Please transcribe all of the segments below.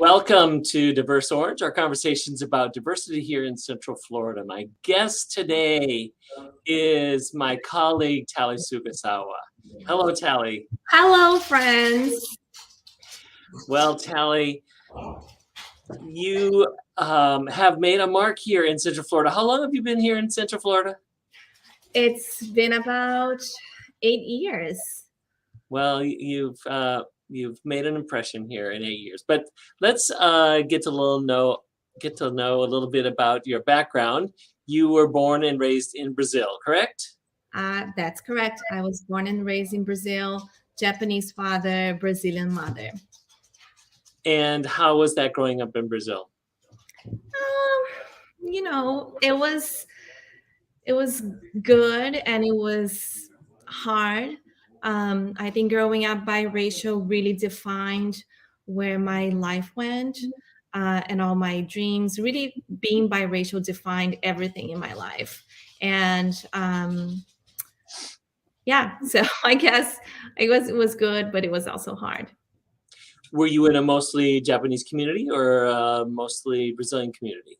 Welcome to Diverse Orange, our conversations about diversity here in Central Florida. My guest today is my colleague, Thali Sugisawa. Hello, Thali. Hello, friends. Well, Thali, you have made a mark here in Central Florida. How long have you been here in Central Florida? It's been about 8 years. Well, you've made an impression here in 8 years. But let's get to know a little bit about your background. You were born and raised in Brazil, correct? That's correct. I was born and raised in Brazil, Japanese father, Brazilian mother. And how was that growing up in Brazil? It was good and it was hard. I think growing up biracial really defined where my life went and all my dreams. Really, being biracial defined everything in my life. And so I guess it was good, but it was also hard. Were you in a mostly Japanese community or a mostly Brazilian community?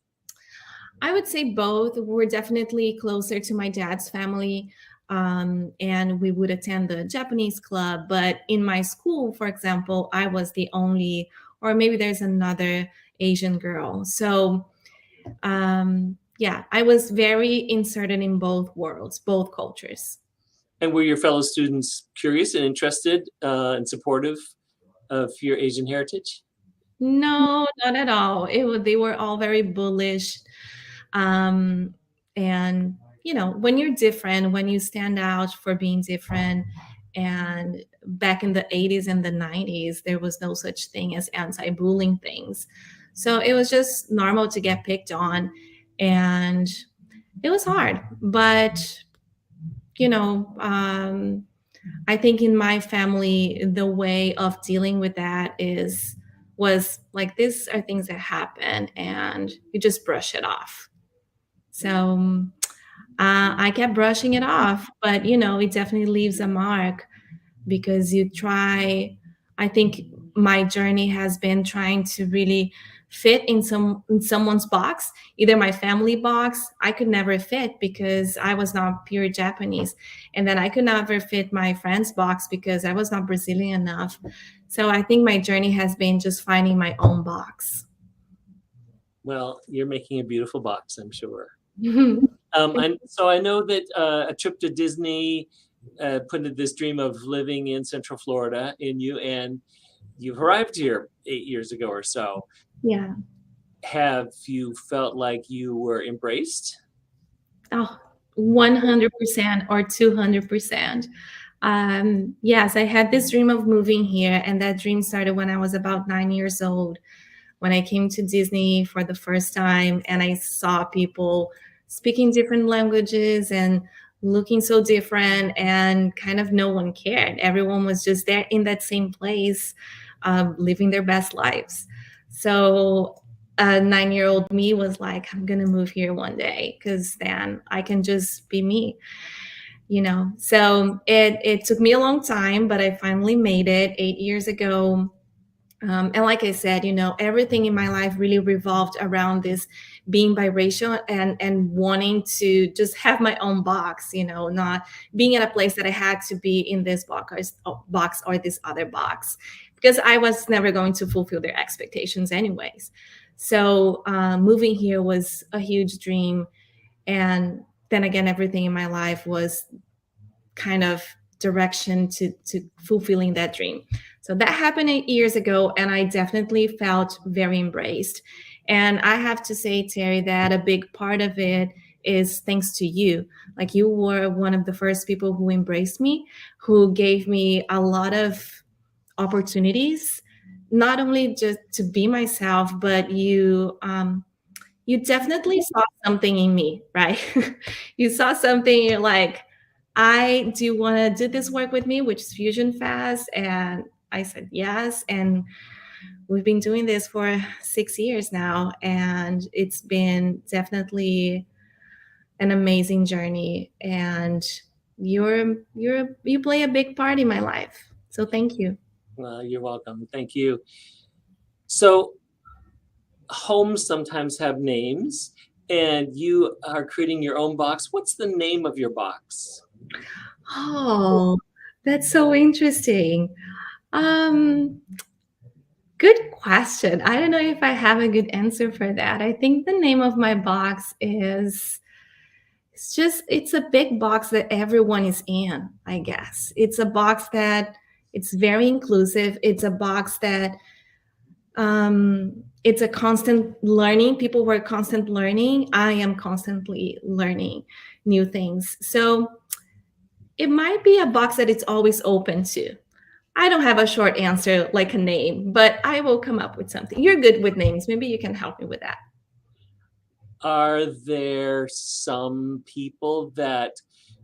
I would say both. We're definitely closer to my dad's family, and we would attend the Japanese club. But in my school, for example, I was the only, or maybe there's another Asian girl. So, I was very inserted in both worlds, both cultures. And were your fellow students curious and interested and supportive of your Asian heritage? No, not at all. They were all very bullish. And when you're different, when you stand out for being different, and back in the 80s and the 90s, there was no such thing as anti-bullying things. So it was just normal to get picked on, and it was hard. But I think in my family, the way of dealing with that was like, these are things that happen and you just brush it off. So I kept brushing it off, but it definitely leaves a mark because I think my journey has been trying to really fit in someone's box, either my family box. I could never fit because I was not pure Japanese, and then I could never fit my friend's box because I was not Brazilian enough. So I think my journey has been just finding my own box. Well, you're making a beautiful box, I'm sure. So I know that a trip to Disney put this dream of living in Central Florida in you, and you've arrived here 8 years ago or so. Yeah. Have you felt like you were embraced? Oh, 100% or 200%. Yes, I had this dream of moving here, and that dream started when I was about 9 years old, when I came to Disney for the first time and I saw people speaking different languages and looking so different, and kind of no one cared. Everyone was just there in that same place, living their best lives. So a 9-year-old me was like, I'm gonna move here one day because then I can just be me. So it took me a long time, but I finally made it 8 years ago. And like I said, everything in my life really revolved around this being biracial and wanting to just have my own box, not being at a place that I had to be in this box or this other box, because I was never going to fulfill their expectations anyways. So moving here was a huge dream. And then again, everything in my life was kind of direction to fulfilling that dream. So that happened 8 years ago, and I definitely felt very embraced. And I have to say, Terry, that a big part of it is thanks to you. Like, you were one of the first people who embraced me, who gave me a lot of opportunities, not only just to be myself, but you definitely saw something in me, right? You saw something, you're like, do you want to do this work with me, which is FusionFest? And I said yes. And we've been doing this for 6 years now. And it's been definitely an amazing journey. And you play a big part in my life. So thank you. Well, you're welcome. Thank you. So homes sometimes have names, and you are creating your own box. What's the name of your box? Oh, that's so interesting. Um, Good question. I don't know if I have a good answer for that. I think the name of my box is it's a big box that everyone is in, I guess. It's a box that it's very inclusive. It's a box that it's a constant learning. People were constant learning. I am constantly learning new things. So it might be a box that it's always open to. I don't have a short answer like a name, but I will come up with something. You're good with names. Maybe you can help me with that. Are there some people that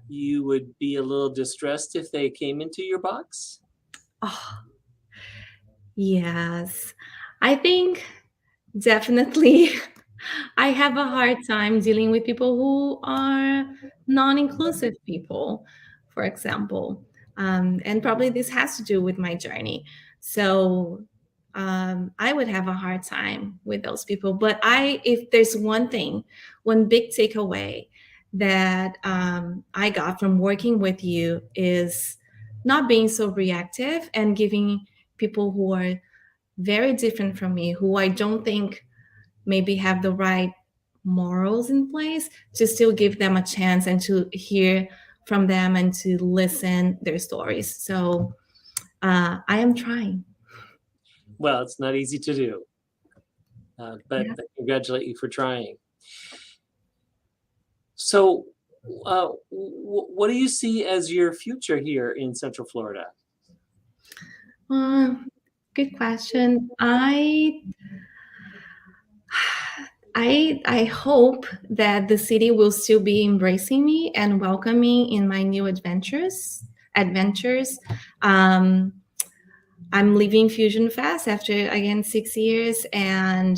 you would be a little distressed if they came into your box? Oh, yes. I think definitely I have a hard time dealing with people who are non inclusive people, for example. And probably this has to do with my journey. So I would have a hard time with those people. But if there's one thing, one big takeaway that I got from working with you is not being so reactive and giving people who are very different from me, who I don't think maybe have the right morals in place, to still give them a chance and to hear from them and to listen their stories. So I am trying. Well, it's not easy to do, but Yeah. I congratulate you for trying. So, what do you see as your future here in Central Florida? Uh, Good question. I hope that the city will still be embracing me and welcome me in my new adventures. Um, I'm leaving FusionFest after again 6 years, and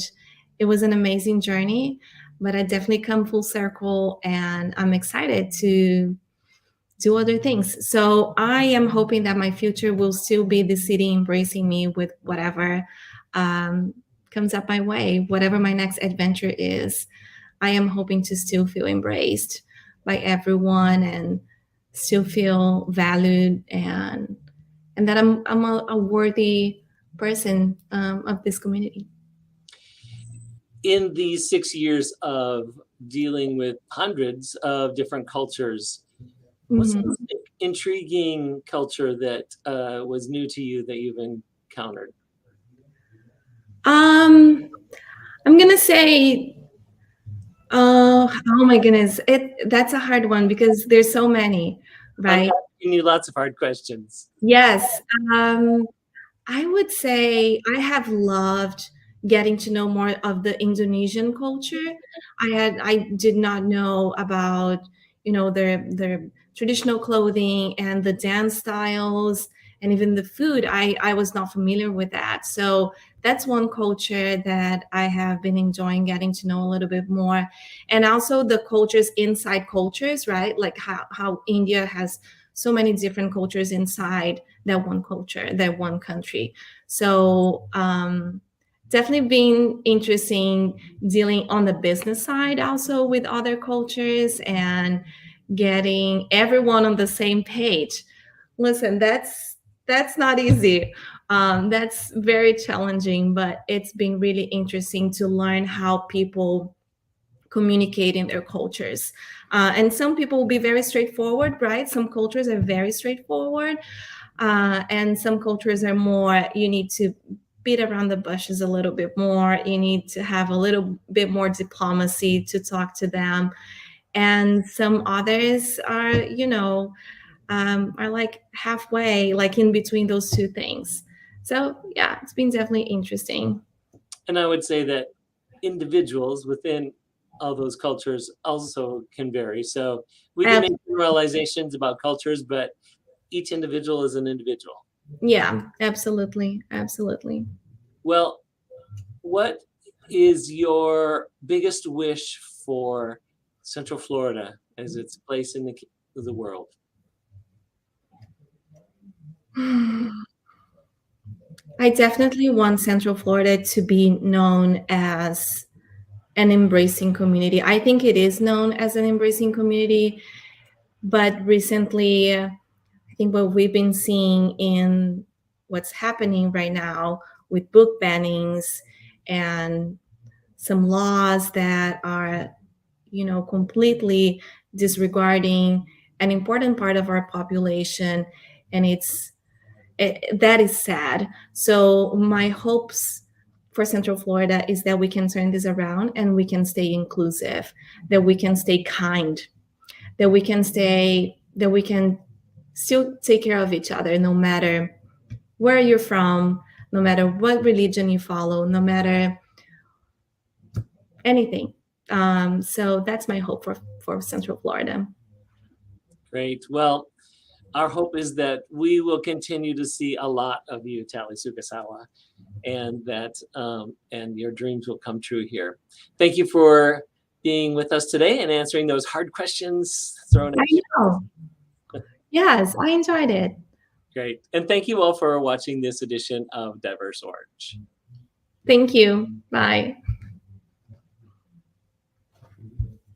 it was an amazing journey. But I definitely come full circle, and I'm excited to do other things. So I am hoping that my future will still be the city embracing me with whatever um, comes up my way, whatever my next adventure is. I am hoping to still feel embraced by everyone and still feel valued, and that I'm a worthy person of this community. In these 6 years of dealing with hundreds of different cultures, what's the Mhm. most intriguing culture that was new to you that you've encountered? Um, I'm gonna say, oh my goodness, that's a hard one because there's so many, I'm right? asking you lots of hard questions. Yes. Um, I would say I have loved getting to know more of the Indonesian culture. I did not know about, their traditional clothing and the dance styles and even the food. I was not familiar with that. So that's one culture that I have been enjoying getting to know a little bit more. And also the cultures inside cultures, right? Like how India has so many different cultures inside that one culture, that one country. So definitely been interesting dealing on the business side also with other cultures and getting everyone on the same page. Listen, that's not easy. That's very challenging, but it's been really interesting to learn how people communicate in their cultures. And some people will be very straightforward, right? Some cultures are very straightforward, and some cultures are more, you need to beat around the bushes a little bit more. You need to have a little bit more diplomacy to talk to them. And some others are, are like halfway, like in between those two things. So yeah, it's been definitely interesting. And I would say that individuals within all those cultures also can vary. So we can Ab- make generalizations about cultures, but each individual is an individual. yeah, absolutely. Absolutely. Well, what is your biggest wish for Central Florida as its place in the world? I definitely want Central Florida to be known as an embracing community. I think it is known as an embracing community, but recently, I think what we've been seeing in what's happening right now with book bannings and some laws that are, completely disregarding an important part of our population, and that is sad. So my hopes for Central Florida is that we can turn this around and we can stay inclusive, that we can stay kind, that we can still take care of each other no matter where you're from, no matter what religion you follow, no matter anything. So that's my hope for Central Florida. Great. Well, our hope is that we will continue to see a lot of you, Thali Sugisawa, and that and your dreams will come true here. Thank you for being with us today and answering those hard questions thrown at you. I know. Yes, I enjoyed it. Great. And thank you all for watching this edition of Diverse Orange. Thank you. Bye.